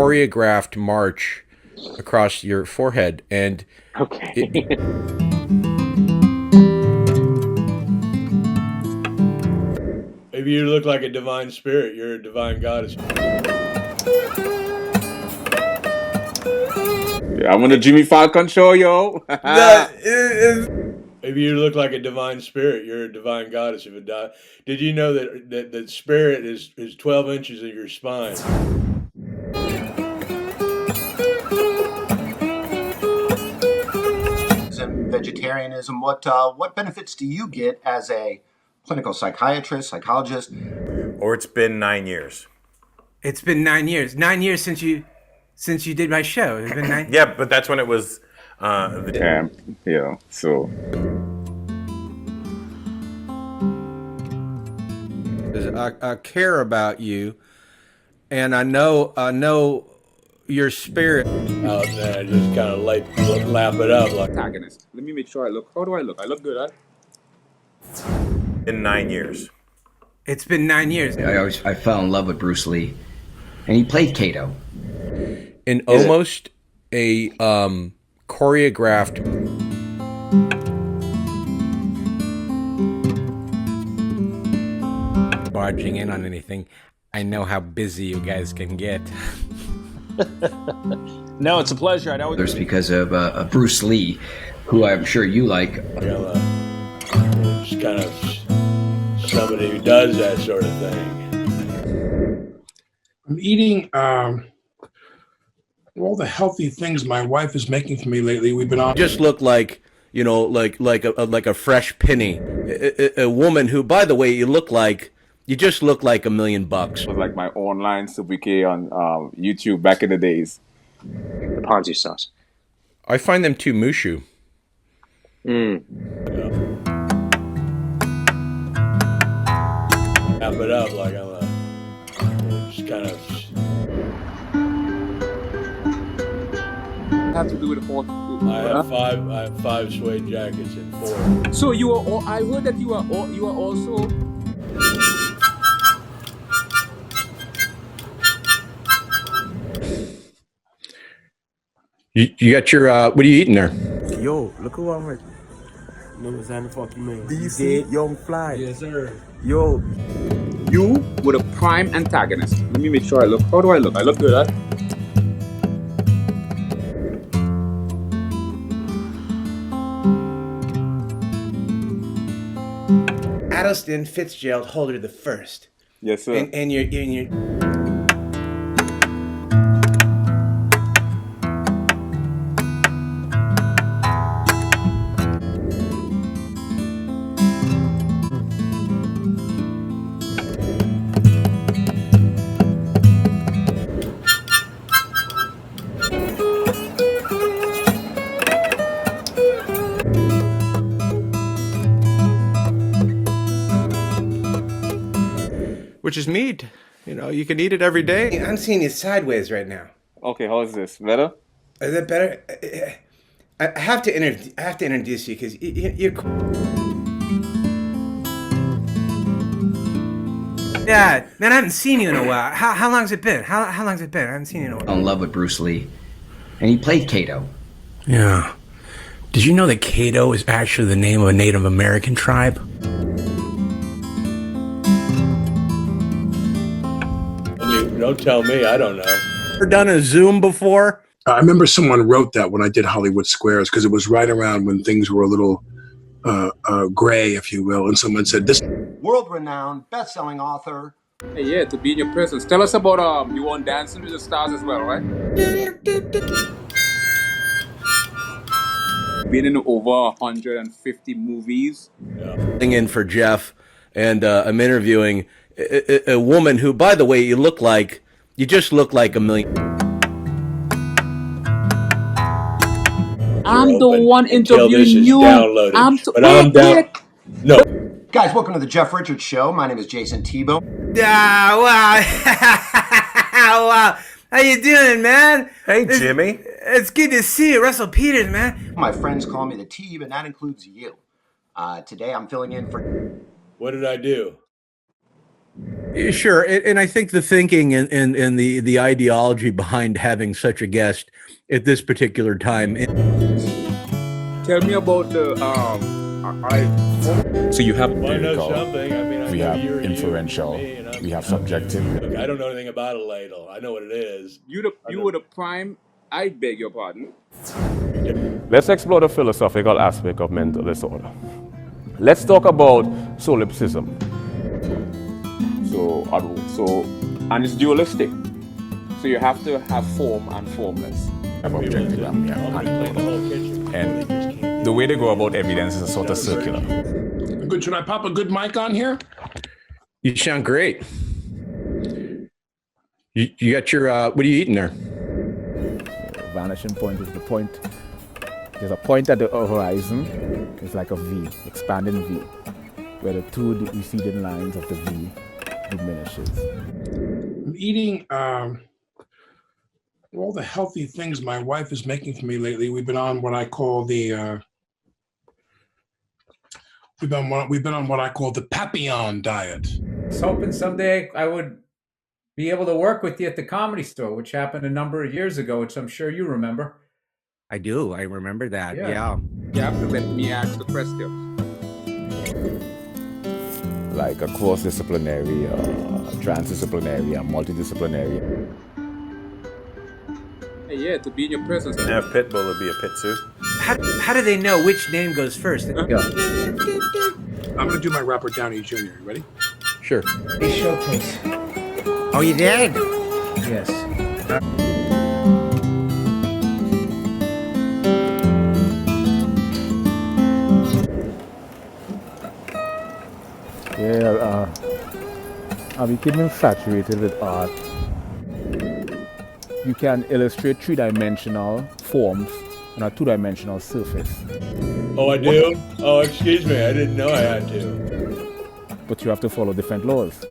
choreographed march across your forehead, and Okay. Maybe you look like a divine spirit. You're a divine goddess. Yeah, I'm on the Jimmy Falcon show, yo. Maybe you look like a divine spirit. You're a divine goddess. Did you know that spirit is 12 inches of your spine? Vegetarianism. What benefits do you get as a clinical psychiatrist, psychologist? Or it's been 9 years. It's been 9 years. 9 years since you did my show. It's been 9. Yeah, but that's when it was. So. I care about you, and I know your spirit. Oh man, I just kind of lap it up like. Antagonist. Let me make sure I look. How do I look? I look good, huh? In 9 years. It's been 9 years. I fell in love with Bruce Lee, and he played Kato. In almost a choreographed. Barging in on anything. I know how busy you guys can get. No, it's a pleasure. I know. There's because of Bruce Lee, who I'm sure you like. Just kind of somebody who does that sort of thing. I'm eating all the healthy things my wife is making for me lately. We've been on. Just look like, you know, like a fresh penny. A woman who, by the way, you just look like $1 million. It was like my online sobriquet on YouTube back in the days. The Ponzi sauce. I find them too mushu. Wrap it up like just kind of. Have to do with the fourth. I have five suede jackets and 4. So you are. I heard that you are also. You got your what are you eating there? Yo, look who I'm with. No, it's not the fucking man. Do you see Young Fly? Yes, sir. Yo. You were a prime antagonist. Let me make sure I look. How do I look? I look good, huh? Atelston, Fitzgerald, Holder the First. Yes, sir. And you're Which is meat. You know, you can eat it every day. I'm seeing you sideways right now. Okay, how is this? Better? Is that better? I have to introduce you because you're. Yeah, man, I haven't seen you in a while. How long's it been? How long's it been? I haven't seen you in a while. Fell in love with Bruce Lee, and he played Kato. Yeah. Did you know that Kato is actually the name of a Native American tribe? Don't tell me, I don't know. Ever done a Zoom before? I remember someone wrote that when I did Hollywood Squares, because it was right around when things were a little gray, if you will. And someone said, "This World-renowned, best-selling author. Hey, yeah, to be in your presence. Tell us about you on Dancing with the Stars as well, right? Been in over 150 movies. In for Jeff, and I'm interviewing a woman who, by the way, you just look like $1 million. I'm the one interviewing you. I'm down. No. Guys, welcome to the Jeff Richards Show. My name is Jason Tebow. Wow. Wow. How you doing, man? Hey, Jimmy. It's good to see you, Russell Peters, man. My friends call me the Teeb, and that includes you. Today I'm filling in for... What did I do? Sure, and I think the thinking and the ideology behind having such a guest at this particular time. Tell me about the So you have Well, I know empirical, something. I mean, I we know have you're inferential, you, and I'm, we have I'm subjective. Look, I don't know anything about a ladle. I know what it is. you were the prime. I beg your pardon. Let's explore the philosophical aspect of mental disorder. Let's talk about solipsism. And it's dualistic. So you have to have form and formless. Have objective and we have analytical. And the way they go about evidence is sort of circular. Good. Should I pop a good mic on here? You sound great. You got your what are you eating there? Vanishing point is the point. There's a point at the horizon. It's like a V, expanding V, where the two receding lines of the V diminishes. I'm eating all the healthy things my wife is making for me lately. We've been on what I call the we've been on what I call the Papillon diet. I was hoping someday I would be able to work with you at the Comedy Store, which happened a number of years ago, which I'm sure you remember. I do. I remember that. Yeah. You have to let me ask the question. Like a cross-disciplinary, transdisciplinary, and multidisciplinary. Hey, yeah, to be in your presence. Yeah, Pitbull would be a pit suit. How do they know which name goes first? I'm gonna do my Robert Downey Jr. You ready? Sure. Hey, showcase. Oh, you did? Yes. Yeah, I became infatuated with art. You can illustrate three-dimensional forms on a two-dimensional surface. Oh, I do? Oh, excuse me. I didn't know I had to. But you have to follow different laws.